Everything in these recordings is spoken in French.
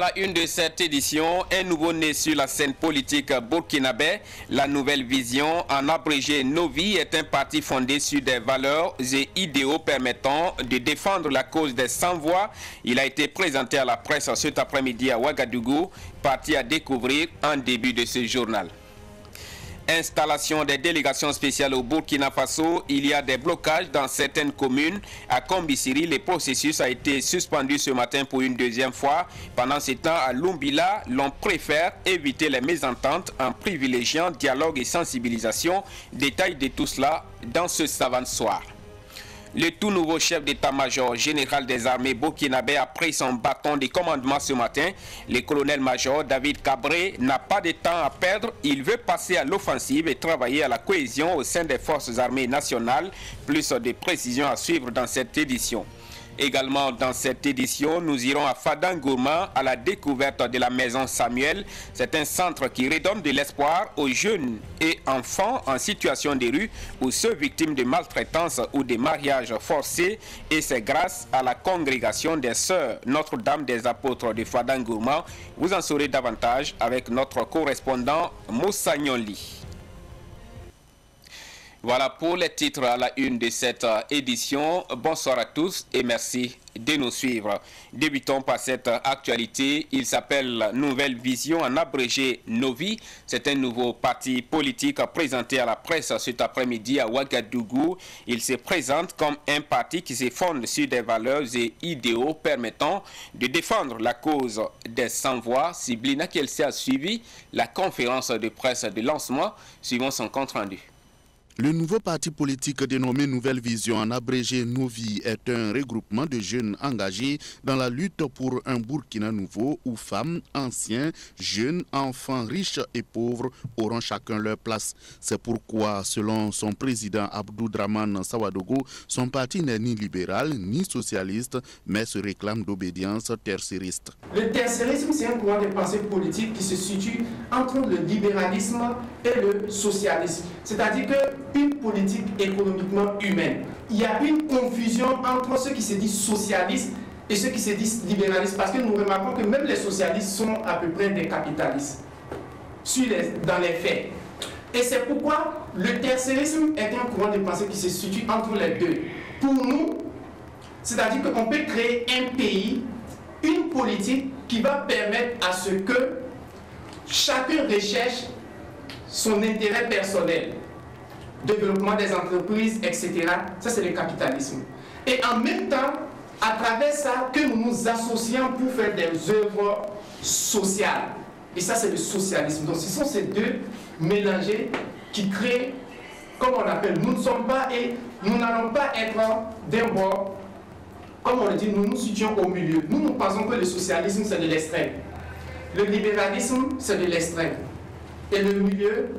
la une de cette édition, un nouveau-né sur la scène politique burkinabé. La nouvelle vision, en abrégé Novi, est un parti fondé sur des valeurs et idéaux permettant de défendre la cause des sans-voix. Il a été présenté à la presse cet après-midi à Ouagadougou, parti à découvrir en début de ce journal. Installation des délégations spéciales au Burkina Faso, il y a des blocages dans certaines communes. À Kombisiri, le processus a été suspendu ce matin pour une deuxième fois. Pendant ce temps, à Lumbila, l'on préfère éviter les mésententes en privilégiant dialogue et sensibilisation. Détail de tout cela dans ce savant soir. Le tout nouveau chef d'état-major général des armées burkinabé a pris son bâton de commandement ce matin. Le colonel-major David Cabré n'a pas de temps à perdre. Il veut passer à l'offensive et travailler à la cohésion au sein des forces armées nationales. Plus de précisions à suivre dans cette édition. Également dans cette édition, nous irons à Fadangourma à la découverte de la maison Samuel. C'est un centre qui redonne de l'espoir aux jeunes et enfants en situation de rue ou ceux victimes de maltraitance ou de mariages forcés. Et c'est grâce à la congrégation des Sœurs Notre-Dame des Apôtres de Fadangourma. Vous en saurez davantage avec notre correspondant Moussa Nyoli. Voilà pour les titres à la une de cette édition. Bonsoir à tous et merci de nous suivre. Débutons par cette actualité. Il s'appelle Nouvelle Vision, en abrégé Novi. C'est un nouveau parti politique présenté à la presse cet après-midi à Ouagadougou. Il se présente comme un parti qui se fonde sur des valeurs et idéaux permettant de défendre la cause des sans-voix. Siblina Kelsey a suivi la conférence de presse de lancement. Suivons son compte rendu. Le nouveau parti politique dénommé Nouvelle Vision, en abrégé Novi, est un regroupement de jeunes engagés dans la lutte pour un Burkina nouveau où femmes, anciens, jeunes, enfants, riches et pauvres auront chacun leur place. C'est pourquoi, selon son président Abdou Draman Sawadogo, son parti n'est ni libéral ni socialiste, mais se réclame d'obédience tercériste. Le tercérisme, c'est un courant de pensée politique qui se situe entre le libéralisme et le socialisme. C'est-à-dire qu'une politique économiquement humaine. Il y a une confusion entre ceux qui se disent socialistes et ceux qui se disent libéralistes, parce que nous remarquons que même les socialistes sont à peu près des capitalistes, dans les faits. Et c'est pourquoi le tercérisme est un courant de pensée qui se situe entre les deux. Pour nous, c'est-à-dire qu'on peut créer un pays, une politique qui va permettre à ce que chacun recherche son intérêt personnel, développement des entreprises, etc. Ça, c'est le capitalisme. Et en même temps, à travers ça, que nous nous associons pour faire des œuvres sociales. Et ça, c'est le socialisme. Donc, ce sont ces deux mélangés qui créent, comme on appelle, nous ne sommes pas et nous n'allons pas être d'un bord. Comme on le dit, nous nous situons au milieu. Nous pensons que le socialisme, c'est de l'extrême. Le libéralisme, c'est de l'extrême. Et le milieu,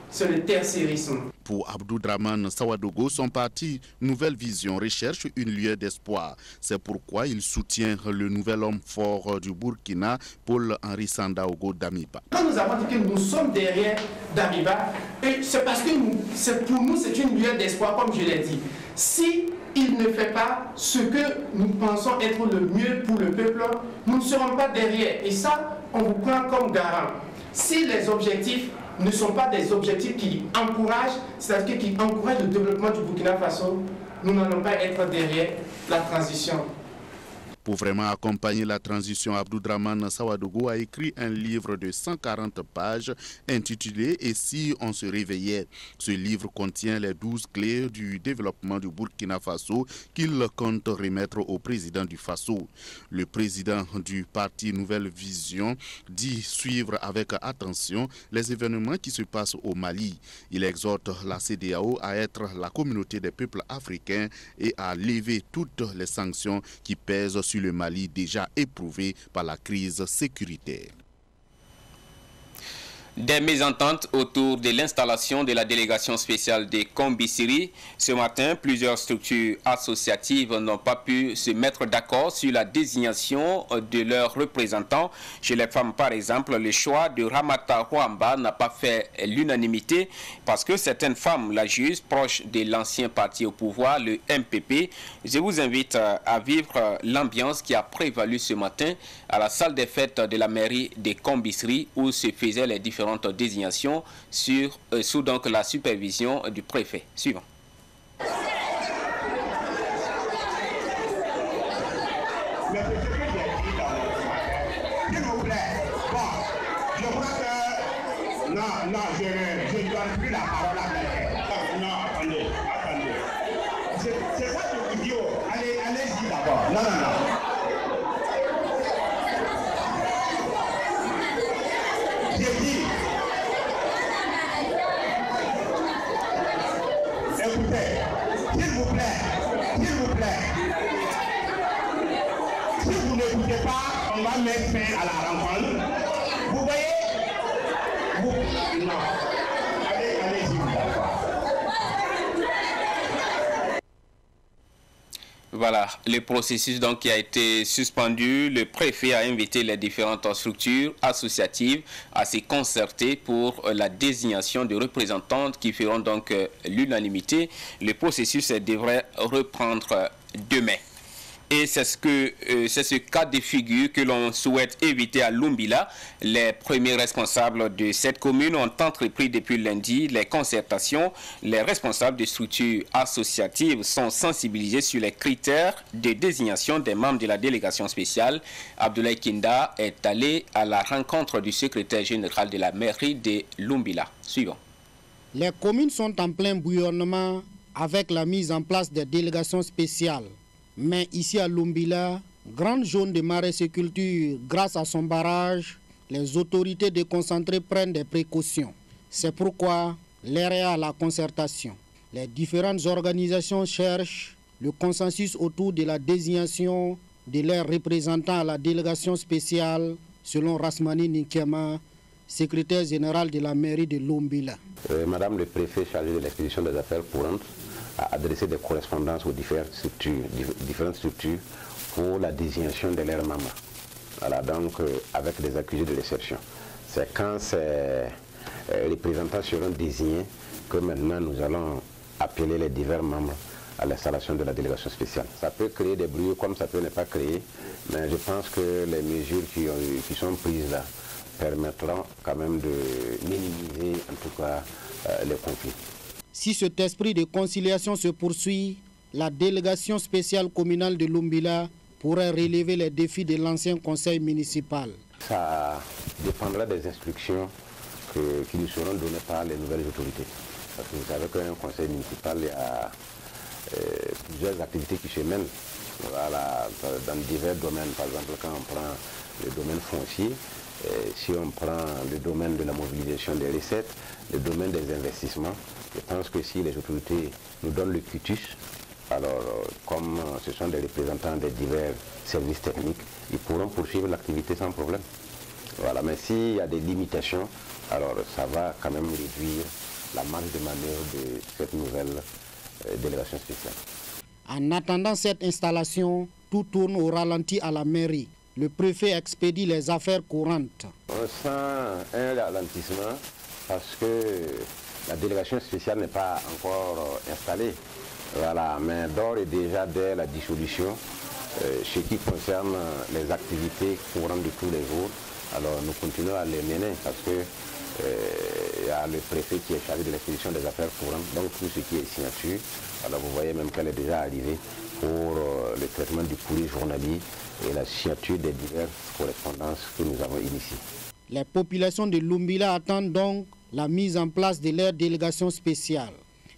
c'est le tercérisme. Pour Abdou Draman Sawadogo, son parti Nouvelle Vision recherche une lueur d'espoir. C'est pourquoi il soutient le nouvel homme fort du Burkina, Paul-Henri Sandaogo Damiba. Quand nous avons dit que nous sommes derrière Damiba, c'est parce que pour nous, c'est une lueur d'espoir, comme je l'ai dit. Si il ne fait pas ce que nous pensons être le mieux pour le peuple, nous ne serons pas derrière. Et ça, on vous prend comme garant. Si les objectifs ne sont pas des objectifs qui encouragent, c'est-à-dire qui encouragent le développement du Burkina Faso, nous n'allons pas être derrière la transition. Pour vraiment accompagner la transition, Abdou Draman Sawadogo a écrit un livre de 140 pages intitulé « Et si on se réveillait ?» Ce livre contient les 12 clés du développement du Burkina Faso qu'il compte remettre au président du Faso. Le président du parti Nouvelle Vision dit suivre avec attention les événements qui se passent au Mali. Il exhorte la CEDEAO à être la communauté des peuples africains et à lever toutes les sanctions qui pèsent sur le Mali déjà éprouvé par la crise sécuritaire. Des mésententes autour de l'installation de la délégation spéciale des Kombisiri. Ce matin, plusieurs structures associatives n'ont pas pu se mettre d'accord sur la désignation de leurs représentants. Chez les femmes, par exemple, le choix de Ramata Rwamba n'a pas fait l'unanimité parce que certaines femmes la jugent proche de l'ancien parti au pouvoir, le MPP. Je vous invite à vivre l'ambiance qui a prévalu ce matin à la salle des fêtes de la mairie des Kombisiri où se faisaient les différentes désignations sous donc la supervision du préfet. Suivant. Non, je ne donne plus la parole à quelqu'un. Non, attendez. C'est ça le vidéo. Allez-y d'abord. Non. J'ai dit. Écoutez, s'il vous plaît. Si vous n'écoutez pas, on va mettre fin à la rencontre. Vous voyez? Non. Allez-y. Voilà, le processus donc qui a été suspendu. Le préfet a invité les différentes structures associatives à se concerter pour la désignation de représentants qui feront donc l'unanimité. Le processus devrait reprendre demain. Et c'est ce cas de figure que l'on souhaite éviter à Lumbila. Les premiers responsables de cette commune ont entrepris depuis lundi les concertations. Les responsables des structures associatives sont sensibilisés sur les critères de désignation des membres de la délégation spéciale. Abdoulaye Kinda est allé à la rencontre du secrétaire général de la mairie de Lumbila. Suivant. Les communes sont en plein bouillonnement avec la mise en place des délégations spéciales. Mais ici à Lumbila, grande zone de maraîchiculture, grâce à son barrage, les autorités déconcentrées prennent des précautions. C'est pourquoi l'air est à la concertation. Les différentes organisations cherchent le consensus autour de la désignation de leurs représentants à la délégation spéciale, selon Rasmani Nikema, secrétaire général de la mairie de Lumbila. Madame le préfet chargé de l'expédition des affaires courantes a adressé des correspondances aux différentes structures pour la désignation de leurs membres. Voilà, donc avec des accusés de réception. C'est quand ces représentants seront désignés que maintenant nous allons appeler les divers membres à l'installation de la délégation spéciale. Ça peut créer des bruits comme ça peut ne pas créer, mais je pense que les mesures qui sont prises là permettront quand même de minimiser en tout cas les conflits. Si cet esprit de conciliation se poursuit, la délégation spéciale communale de Lumbila pourrait relever les défis de l'ancien conseil municipal. Ça dépendra des instructions qui nous seront données par les nouvelles autorités. Parce que vous savez qu'un conseil municipal, il y a plusieurs activités qui se mènent dans divers domaines. Par exemple, quand on prend le domaine foncier, si on prend le domaine de la mobilisation des recettes, le domaine des investissements, je pense que si les autorités nous donnent le quitus, alors comme ce sont des représentants des divers services techniques, ils pourront poursuivre l'activité sans problème. Voilà, mais s'il y a des limitations, alors ça va quand même réduire la marge de manœuvre de cette nouvelle délégation spéciale. En attendant cette installation, tout tourne au ralenti à la mairie. Le préfet expédie les affaires courantes. On sent un ralentissement parce que la délégation spéciale n'est pas encore installée. Voilà, mais d'ores et déjà dès la dissolution, ce qui concerne les activités courantes de tous les jours, alors nous continuons à les mener parce que il y a le préfet qui est chargé de l'expédition des affaires courantes, donc tout ce qui est signature. Alors vous voyez même qu'elle est déjà arrivée pour le traitement du courrier journalier et la signature des diverses correspondances que nous avons initiées. Les populations de Lumbila attendent donc la mise en place de leur délégation spéciale.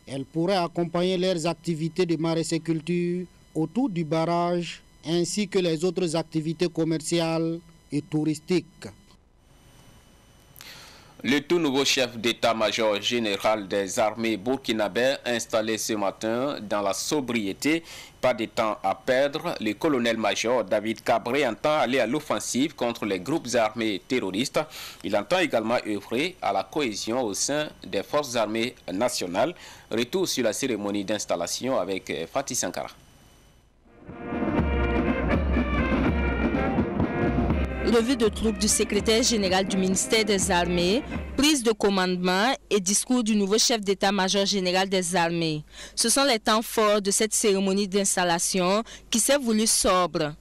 Elles pourraient accompagner leurs activités de maraîchiculture autour du barrage ainsi que les autres activités commerciales et touristiques. Le tout nouveau chef d'état-major général des armées burkinabè, installé ce matin dans la sobriété, pas de temps à perdre, le colonel-major David Cabré entend aller à l'offensive contre les groupes armés terroristes. Il entend également œuvrer à la cohésion au sein des forces armées nationales. Retour sur la cérémonie d'installation avec Fatih Sankara. Revue de troupes du secrétaire général du ministère des Armées, prise de commandement et discours du nouveau chef d'état-major général des armées. Ce sont les temps forts de cette cérémonie d'installation qui s'est voulue sobre.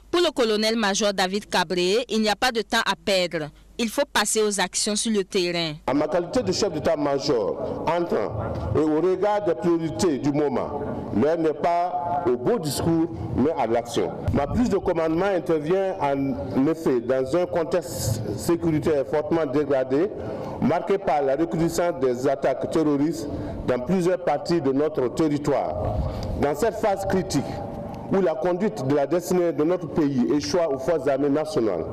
Pour le colonel-major David Cabré, il n'y a pas de temps à perdre. Il faut passer aux actions sur le terrain. En ma qualité de chef d'état-major, entrant et au regard des priorités du moment, l'heure n'est pas au beau discours, mais à l'action. Ma prise de commandement intervient en effet dans un contexte sécuritaire fortement dégradé, marqué par la recrudescence des attaques terroristes dans plusieurs parties de notre territoire. Dans cette phase critique, où la conduite de la destinée de notre pays échoue aux forces armées nationales,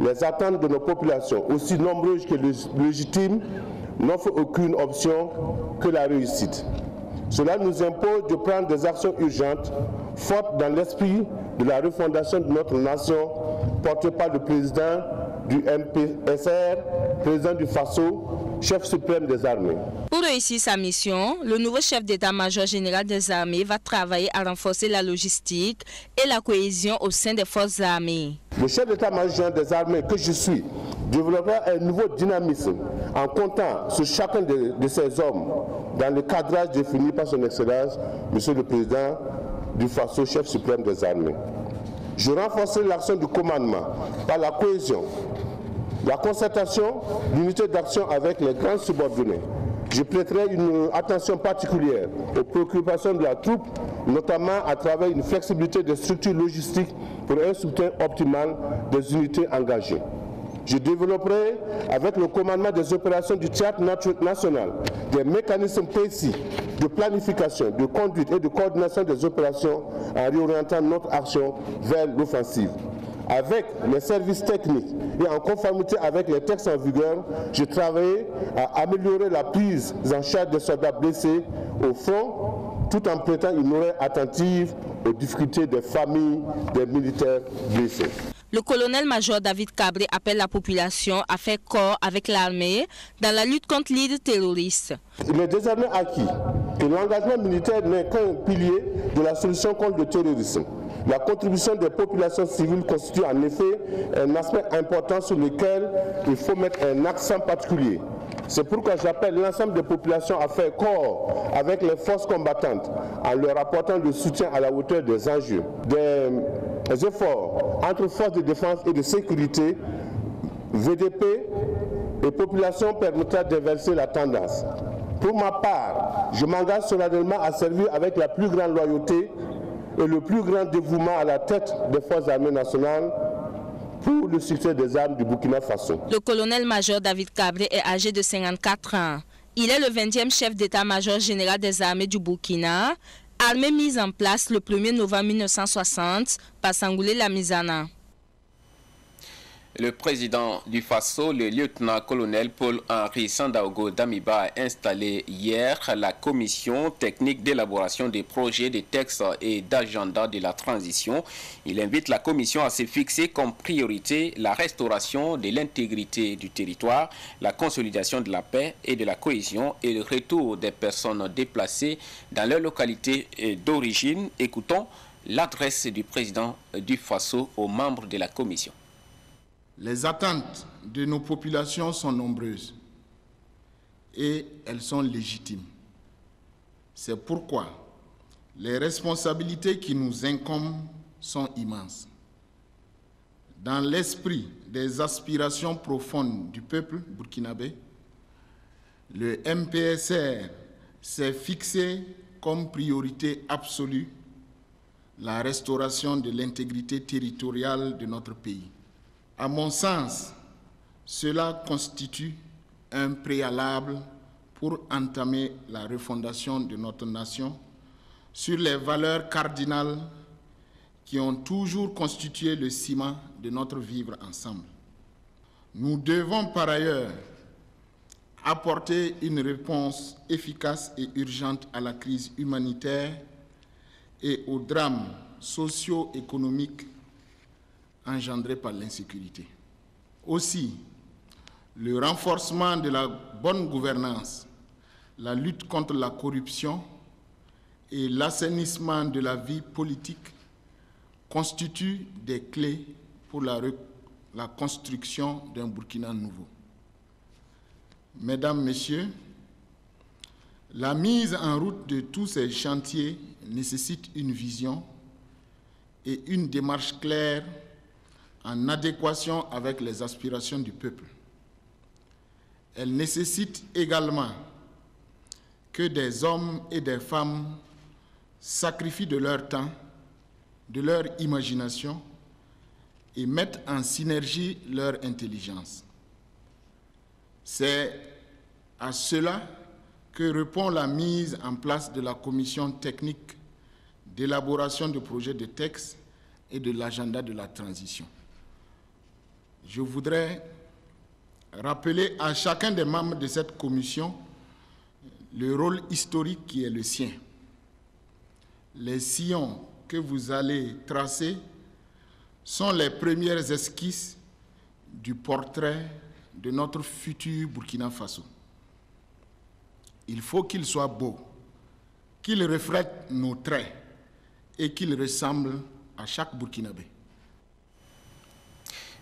les attentes de nos populations, aussi nombreuses que légitimes, n'offrent aucune option que la réussite. Cela nous impose de prendre des actions urgentes, fortes dans l'esprit de la refondation de notre nation, portée par le président du MPSR, président du FASO, chef suprême des armées. Pour réussir sa mission, le nouveau chef d'état-major général des armées va travailler à renforcer la logistique et la cohésion au sein des forces armées. Le chef d'état-major des armées que je suis développera un nouveau dynamisme en comptant sur chacun de ces hommes dans le cadrage défini par son Excellence, Monsieur le Président du FASO, chef suprême des armées. Je renforcerai l'action du commandement par la cohésion, la concertation, l'unité d'action avec les grands subordonnés. Je prêterai une attention particulière aux préoccupations de la troupe, notamment à travers une flexibilité des structures logistiques pour un soutien optimal des unités engagées. Je développerai avec le commandement des opérations du théâtre national des mécanismes précis de planification, de conduite et de coordination des opérations en réorientant notre action vers l'offensive. Avec les services techniques et en conformité avec les textes en vigueur, je travaillerai à améliorer la prise en charge des soldats blessés au front, tout en prêtant une oreille attentive aux difficultés des familles des militaires blessés. Le colonel-major David Cabré appelle la population à faire corps avec l'armée dans la lutte contre l'île terroriste. Il est désormais acquis que l'engagement militaire n'est qu'un pilier de la solution contre le terrorisme. La contribution des populations civiles constitue en effet un aspect important sur lequel il faut mettre un accent particulier. C'est pourquoi j'appelle l'ensemble des populations à faire corps avec les forces combattantes en leur apportant le soutien à la hauteur des enjeux. Des efforts entre forces de défense et de sécurité, VDP et population permettra d'inverser la tendance. Pour ma part, je m'engage solennellement à servir avec la plus grande loyauté et le plus grand dévouement à la tête des forces armées nationales pour le succès des armes du Burkina Faso. Le colonel-major David Cabré est âgé de 54 ans. Il est le 20e chef d'état-major général des armées du Burkina, armée mise en place le 1er novembre 1960 par Sangoulé Lamizana. Le président du FASO, le lieutenant-colonel Paul-Henri Sandaogo Damiba, a installé hier la commission technique d'élaboration des projets, des textes et d'agenda de la transition. Il invite la commission à se fixer comme priorité la restauration de l'intégrité du territoire, la consolidation de la paix et de la cohésion et le retour des personnes déplacées dans leur localité d'origine. Écoutons l'adresse du président du FASO aux membres de la commission. Les attentes de nos populations sont nombreuses et elles sont légitimes. C'est pourquoi les responsabilités qui nous incombent sont immenses. Dans l'esprit des aspirations profondes du peuple burkinabé, le MPSR s'est fixé comme priorité absolue la restauration de l'intégrité territoriale de notre pays. À mon sens, cela constitue un préalable pour entamer la refondation de notre nation sur les valeurs cardinales qui ont toujours constitué le ciment de notre vivre ensemble. Nous devons par ailleurs apporter une réponse efficace et urgente à la crise humanitaire et aux drames socio-économiques engendrés par l'insécurité. Aussi, le renforcement de la bonne gouvernance, la lutte contre la corruption et l'assainissement de la vie politique constituent des clés pour la construction d'un Burkina nouveau. Mesdames, Messieurs, la mise en route de tous ces chantiers nécessite une vision et une démarche claire en adéquation avec les aspirations du peuple. Elle nécessite également que des hommes et des femmes sacrifient de leur temps, de leur imagination et mettent en synergie leur intelligence. C'est à cela que répond la mise en place de la commission technique d'élaboration de projets de texte et de l'agenda de la transition. Je voudrais rappeler à chacun des membres de cette commission le rôle historique qui est le sien. Les sillons que vous allez tracer sont les premières esquisses du portrait de notre futur Burkina Faso. Il faut qu'il soit beau, qu'il reflète nos traits et qu'il ressemble à chaque Burkinabé.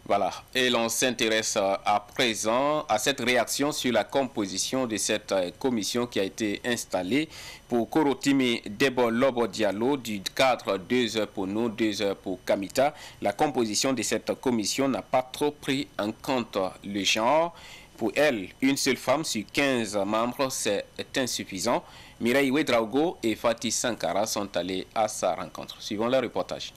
Voilà, et l'on s'intéresse à présent à cette réaction sur la composition de cette commission qui a été installée pour Korotimi Debo Lobo Diallo du cadre 2 heures pour nous, 2 heures pour Kamita. La composition de cette commission n'a pas trop pris en compte le genre. Pour elle, une seule femme sur 15 membres, c'est insuffisant. Mireille Ouedraogo et Fatih Sankara sont allés à sa rencontre. Suivons le reportage.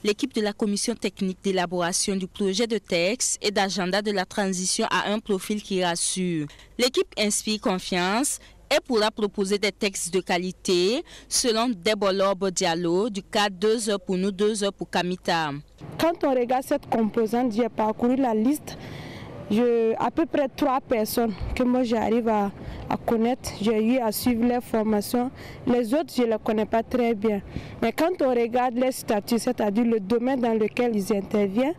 L'équipe de la commission technique d'élaboration du projet de texte et d'agenda de la transition a un profil qui rassure. L'équipe inspire confiance et pourra proposer des textes de qualité selon Debo Lobo Diallo du cadre 2 heures pour nous, 2 heures pour Kamita. Quand on regarde cette composante, j'ai parcouru la liste. À peu près 3 personnes que moi j'arrive à connaître, j'ai eu à suivre les formations. Les autres, je ne les connais pas très bien. Mais quand on regarde les statuts, c'est-à-dire le domaine dans lequel ils interviennent,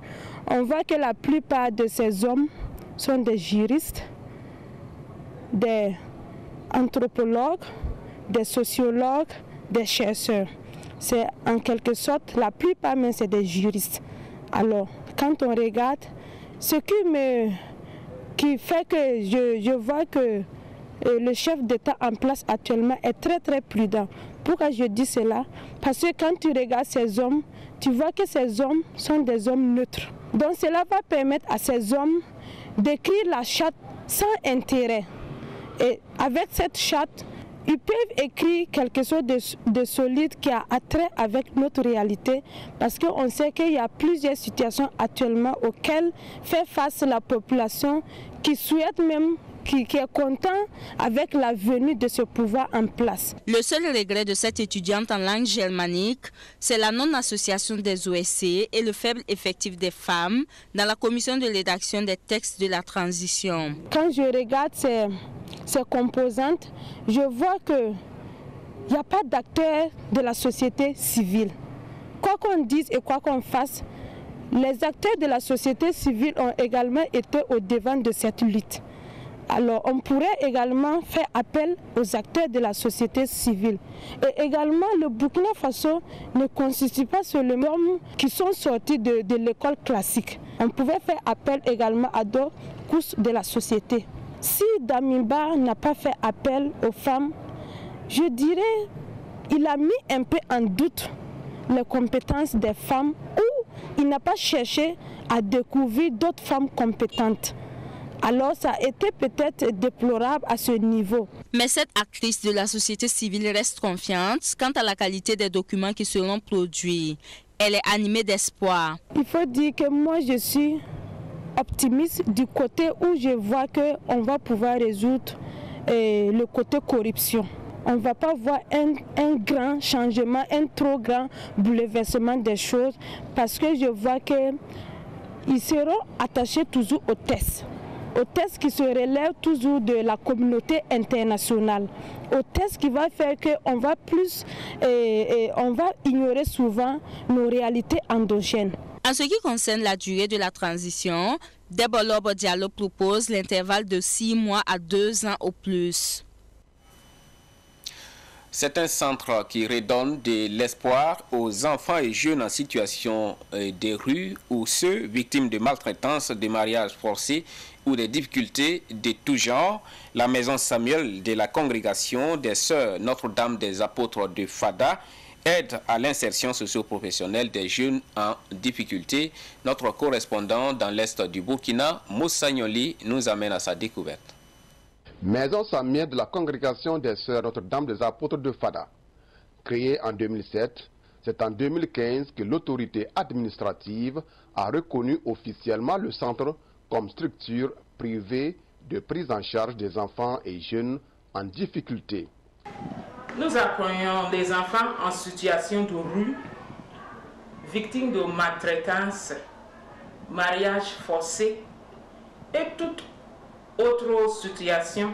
on voit que la plupart de ces hommes sont des juristes, des anthropologues, des sociologues, des chercheurs. C'est en quelque sorte, la plupart même c'est des juristes. Alors, quand on regarde, ce qui fait que je vois que le chef d'État en place actuellement est très très prudent. Pourquoi je dis cela? Parce que quand tu regardes ces hommes, tu vois que ces hommes sont des hommes neutres. Donc cela va permettre à ces hommes d'écrire la charte sans intérêt. Et avec cette charte, ils peuvent écrire quelque chose de solide qui a attrait avec notre réalité, parce qu'on sait qu'il y a plusieurs situations actuellement auxquelles fait face la population qui souhaite même, qui est content avec la venue de ce pouvoir en place. Le seul regret de cette étudiante en langue germanique, c'est la non-association des OSC et le faible effectif des femmes dans la commission de rédaction des textes de la transition. Quand je regarde ces composantes, je vois qu'il n'y a pas d'acteurs de la société civile. Quoi qu'on dise et quoi qu'on fasse, les acteurs de la société civile ont également été au devant de cette lutte. Alors on pourrait également faire appel aux acteurs de la société civile. Et également le Burkina Faso ne constitue pas seulement hommes qui sont sortis de l'école classique. On pouvait faire appel également à d'autres couches de la société. Si Damiba n'a pas fait appel aux femmes, je dirais qu'il a mis un peu en doute les compétences des femmes ou il n'a pas cherché à découvrir d'autres femmes compétentes. Alors ça a été peut-être déplorable à ce niveau. Mais cette actrice de la société civile reste confiante quant à la qualité des documents qui seront produits. Elle est animée d'espoir. Il faut dire que moi je suis optimiste du côté où je vois qu'on va pouvoir résoudre le côté corruption. On ne va pas voir un grand changement, un trop grand bouleversement des choses, parce que je vois qu'ils seront attachés toujours aux tests. au test qui se relève toujours de la communauté internationale, au test qui va faire qu'on va plus, on va ignorer souvent nos réalités endogènes. En ce qui concerne la durée de la transition, Debolob Diallo propose l'intervalle de 6 mois à 2 ans au plus. C'est un centre qui redonne de l'espoir aux enfants et jeunes en situation des rues ou ceux victimes de maltraitance, de mariage forcé ou des difficultés de tout genre. La maison Samuel de la congrégation des Sœurs Notre-Dame des Apôtres de Fada aide à l'insertion socio-professionnelle des jeunes en difficulté. Notre correspondant dans l'Est du Burkina, Moussa Nyoli, nous amène à sa découverte. Maison Samuel de la congrégation des Sœurs Notre-Dame des Apôtres de Fada. Créée en 2007, c'est en 2015 que l'autorité administrative a reconnu officiellement le centre comme structure privée de prise en charge des enfants et jeunes en difficulté. Nous accueillons des enfants en situation de rue, victimes de maltraitance, mariage forcé et toute autre situation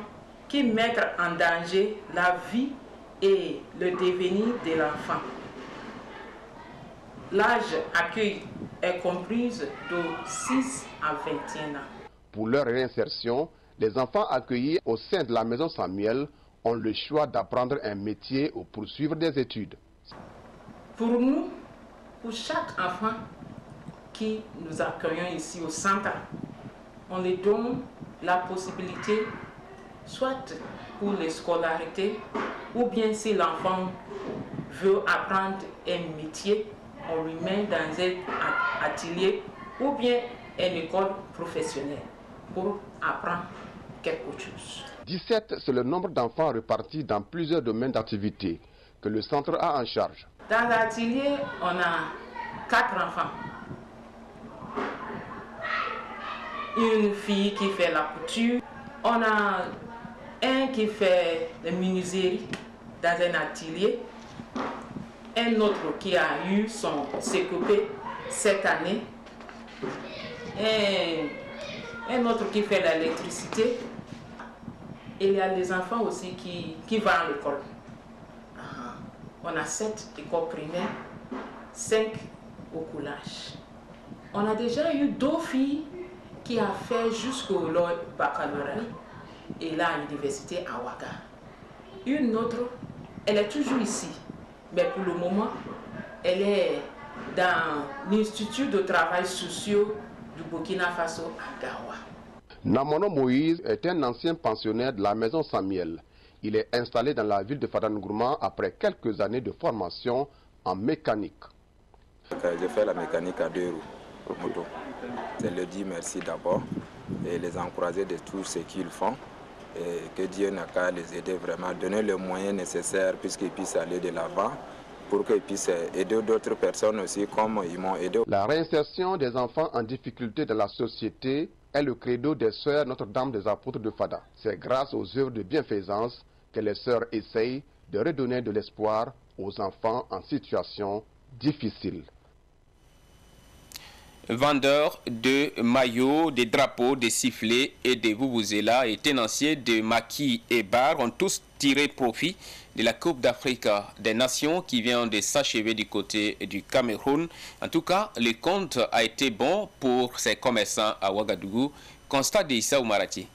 qui mettent en danger la vie et le devenir de l'enfant. L'âge accueil est comprise de 6 à 21 ans. Pour leur réinsertion, les enfants accueillis au sein de la maison Samuel ont le choix d'apprendre un métier ou poursuivre des études. Pour nous, pour chaque enfant qui nous accueillons ici au centre, on les donne la possibilité, soit pour les scolarités, ou bien si l'enfant veut apprendre un métier, on lui met dans un atelier ou bien une école professionnelle pour apprendre quelque chose. 17, c'est le nombre d'enfants répartis dans plusieurs domaines d'activité que le centre a en charge. Dans l'atelier, on a 4 enfants. Une fille qui fait la couture. On a un qui fait la menuiserie dans un atelier. Un autre qui a eu son CQP cette année. Et un autre qui fait l'électricité. Et il y a les enfants aussi qui vont à l'école. On a 7 écoles primaires, 5 au collège. On a déjà eu 2 filles qui ont fait jusqu'au baccalauréat et là à l'université à Ouaga. Une autre, elle est toujours ici, mais pour le moment, elle est dans l'Institut de travail social du Burkina Faso à Gawa. Namono Moïse est un ancien pensionnaire de la maison Samuel. Il est installé dans la ville de Fadangourma après quelques années de formation en mécanique. J'ai fait la mécanique à 2 roues, moto. Je leur dis merci d'abord et les encourager de tout ce qu'ils font. Et que Dieu n'a qu'à les aider vraiment, donner les moyens nécessaires puisqu'ils puissent aller de l'avant pour qu'ils puissent aider d'autres personnes aussi comme ils m'ont aidé. La réinsertion des enfants en difficulté dans la société est le credo des Sœurs Notre-Dame des Apôtres de Fada. C'est grâce aux œuvres de bienfaisance que les sœurs essayent de redonner de l'espoir aux enfants en situation difficile. Vendeurs de maillots, de drapeaux, de sifflets et de vuvuzelas et tenanciers de maquis et bars ont tous tiré profit de la Coupe d'Afrique des Nations qui vient de s'achever du côté du Cameroun. En tout cas, le compte a été bon pour ces commerçants à Ouagadougou. Constat d'Issa Oumarati.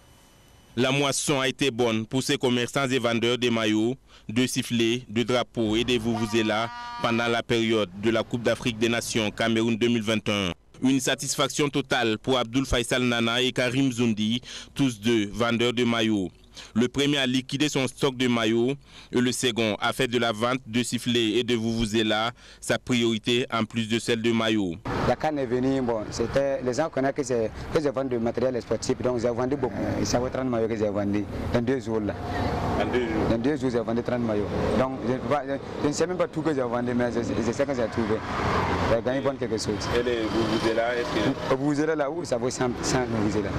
La moisson a été bonne pour ces commerçants et vendeurs de maillots, de sifflets, de drapeaux et de vuvuzelas pendant la période de la Coupe d'Afrique des Nations Cameroun 2021. Une satisfaction totale pour Abdoul Faisal Nana et Karim Zoundi, tous deux vendeurs de maillots. Le premier a liquidé son stock de maillots et le second a fait de la vente de sifflets et de vuvuzelas sa priorité en plus de celle de maillots. La canne est venue, bon, les gens connaissent que je vends du matériel sportif, donc j'ai vendu beaucoup. Et ça vaut 30 maillots que j'ai vendu dans 2 jours. Là. Dans 2 jours, j'ai vendu 30 maillots. Donc je ne sais même pas tout que j'ai vendu, mais je sais que j'ai trouvé. J'ai gagné bon quelque chose. Et les vuvuzelas, est-ce que... Les vuvuzelas là, ça vaut 100 vuvuzelas.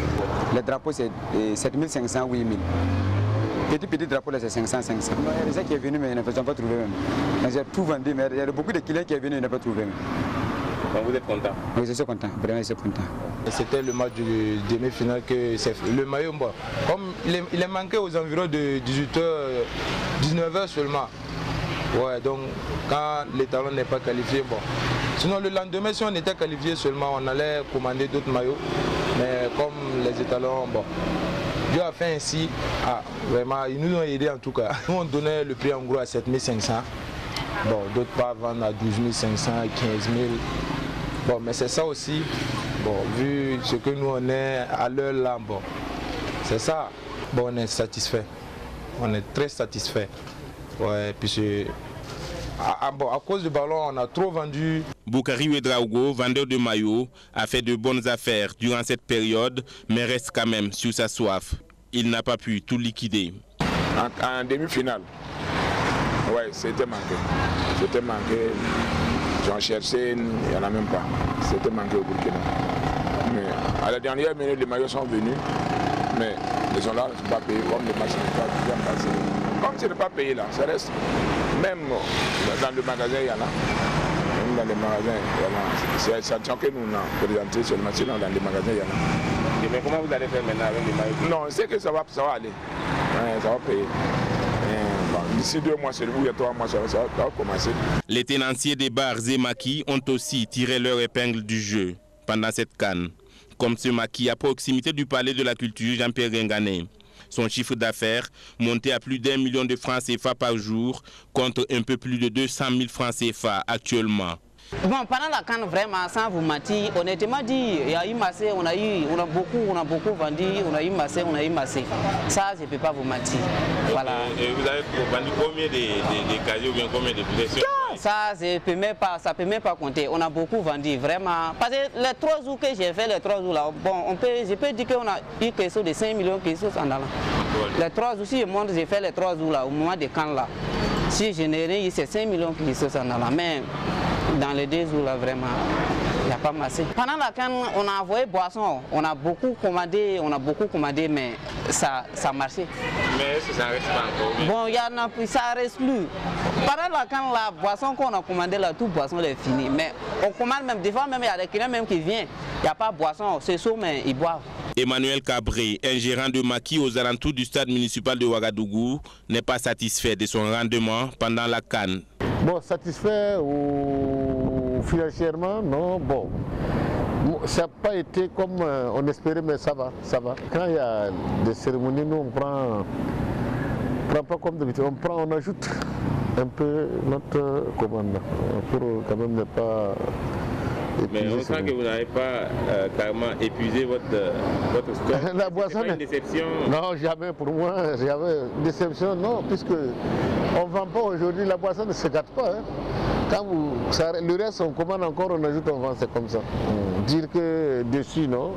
Le drapeau c'est 7500, 8000. Petit drapeau là c'est 500. Il y a des gens qui sont venus mais ils ne peuvent pas trouver même. J'ai tout vendu, mais il y a beaucoup de clients qui sont venus et ils n'ont pas trouvé même. Donc vous êtes content? Oui, je suis content, vraiment je suis content. C'était le match du demi-finale que c'est le maillot. Bon, comme il est manqué aux environs de 18h, 19h seulement. Ouais, donc quand l'étalon n'est pas qualifié, bon. Sinon le lendemain, si on était qualifié seulement, on allait commander d'autres maillots. Mais comme les étalons, bon, Dieu a fait ainsi. Ah, vraiment, ils nous ont aidés en tout cas. Nous on donnait le prix en gros à 7500. Bon, d'autres pas vendre à 12 500, 15 000. Bon, mais c'est ça aussi. Bon, vu ce que nous on est à l'heure là, bon, c'est ça. Bon, on est satisfait. On est très satisfait. Ouais, puis bon, à cause du ballon, on a trop vendu. Boukari Ouedraogo, vendeur de maillots, a fait de bonnes affaires durant cette période, mais reste quand même sur sa soif. Il n'a pas pu tout liquider. En demi-finale, ouais, c'était manqué. C'était manqué. J'en cherchais, il n'y en a même pas. C'était manqué au Burkina. Mais à la dernière minute, les maillots sont venus. Mais ils sont là, ils ne sont pas payés comme les matchs n'est pas bien passé. Comme ce n'est pas payé là, ça reste. Même dans le magasin, il y en a. Même dans les magasins, il y en a. C'est la sanction que nous avons présentée seulement, sinon dans les magasins, il y en a. Et mais comment vous allez faire maintenant avec les maillots? Non, c'est que ça va aller. Ouais, ça va payer. D'ici 2 mois, c'est le bout, il y a 3 mois, ça va commencer. Les tenanciers des bars Zemaki ont aussi tiré leur épingle du jeu pendant cette CAN. Comme ce maquis à proximité du palais de la culture Jean-Pierre Ringané. Son chiffre d'affaires montait à plus d'1 million de francs CFA par jour contre un peu plus de 200 000 francs CFA actuellement. Bon, pendant la CAN, vraiment, sans vous mentir, honnêtement dit, il y a eu massé, on a beaucoup vendu, on a eu massé. Ça, je ne peux pas vous mentir. Voilà. Et vous avez vendu combien de casiers ou bien combien de possessions? Ça, ça ne peut même pas compter. On a beaucoup vendu, vraiment. Parce que les 3 jours que j'ai fait, les 3 jours là, bon, je peux dire qu'on a eu quelque chose de 5 millions, quelque chose en allant. Les 3 jours, si je montre, j'ai fait les 3 jours là, au moment de CAN là. Si je n'ai rien eu, c'est 5 millions, quelque chose en allant. Mais dans les 2 jours là, vraiment, il n'y a pas massé. Pendant la CAN, on a envoyé boisson, on a beaucoup commandé, mais ça marchait. Mais ça reste pas encore. Bon, ça reste plus. Pendant la CAN, la boisson qu'on a commandé là, toute boisson est finie. Mais on commande même, des fois même, il y a des clients même qui viennent, il n'y a pas de boisson, c'est chaud, mais ils boivent. Emmanuel Cabré, un gérant de maquis aux alentours du stade municipal de Ouagadougou, n'est pas satisfait de son rendement pendant la CAN. Bon, satisfait ou financièrement, non, bon. Ça n'a pas été comme on espérait, mais ça va. Quand il y a des cérémonies, nous on prend pas comme d'habitude, on ajoute un peu notre commande pour quand même ne pas. Mais on sent que vous n'avez pas carrément épuisé votre stock. La boisson, c'est pas une déception? Non, jamais pour moi, j'avais une déception, non, puisque on ne vend pas aujourd'hui, la boisson ne se gâte pas. Hein. Quand le reste, on commande encore, on ajoute, on vend, c'est comme ça. Dire que dessus, non,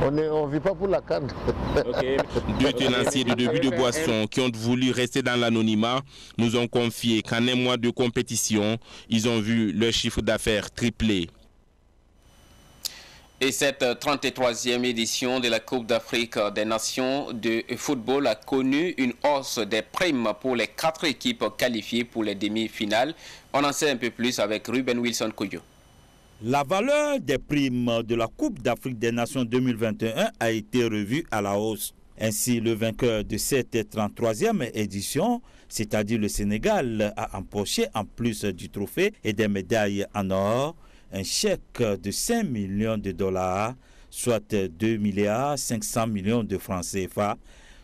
on ne vit pas pour la canne. Okay. 2 tenanciers de début de boissons qui ont voulu rester dans l'anonymat nous ont confié qu'en un mois de compétition, ils ont vu leur chiffre d'affaires tripler. Et cette 33e édition de la Coupe d'Afrique des Nations de football a connu une hausse des primes pour les 4 équipes qualifiées pour les demi-finales. On en sait un peu plus avec Ruben Wilson Koyo. La valeur des primes de la Coupe d'Afrique des Nations 2021 a été revue à la hausse. Ainsi, le vainqueur de cette 33e édition, c'est-à-dire le Sénégal, a empoché en plus du trophée et des médailles en or, un chèque de 5 millions de dollars, soit 2 milliards 500 millions de francs CFA,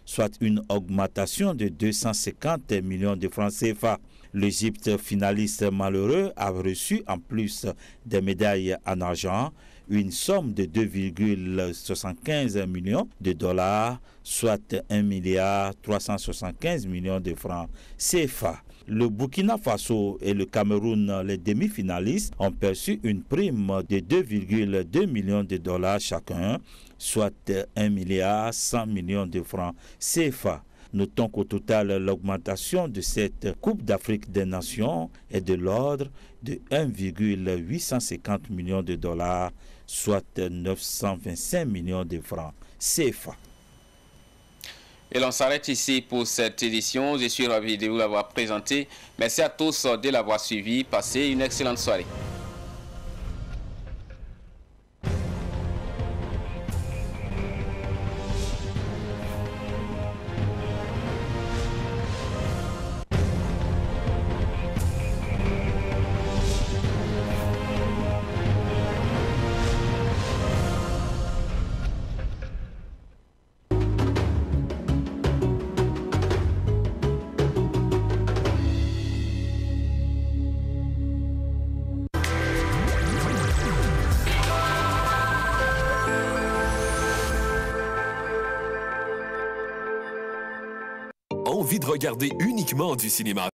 soit une augmentation de 250 millions de francs CFA. L'Égypte, finaliste malheureux, a reçu en plus des médailles en argent une somme de 2,75 millions de dollars, soit 1 milliard 375 millions de francs CFA. Le Burkina Faso et le Cameroun, les demi-finalistes, ont perçu une prime de 2,2 millions de dollars chacun, soit 1 milliard 100 millions de francs CFA. Notons qu'au total, l'augmentation de cette Coupe d'Afrique des Nations est de l'ordre de 1,850 millions de dollars, soit 925 millions de francs CFA. Et l'on s'arrête ici pour cette édition. Je suis ravi de vous l'avoir présenté. Merci à tous de l'avoir suivi. Passez une excellente soirée. envie de regarder uniquement du cinéma.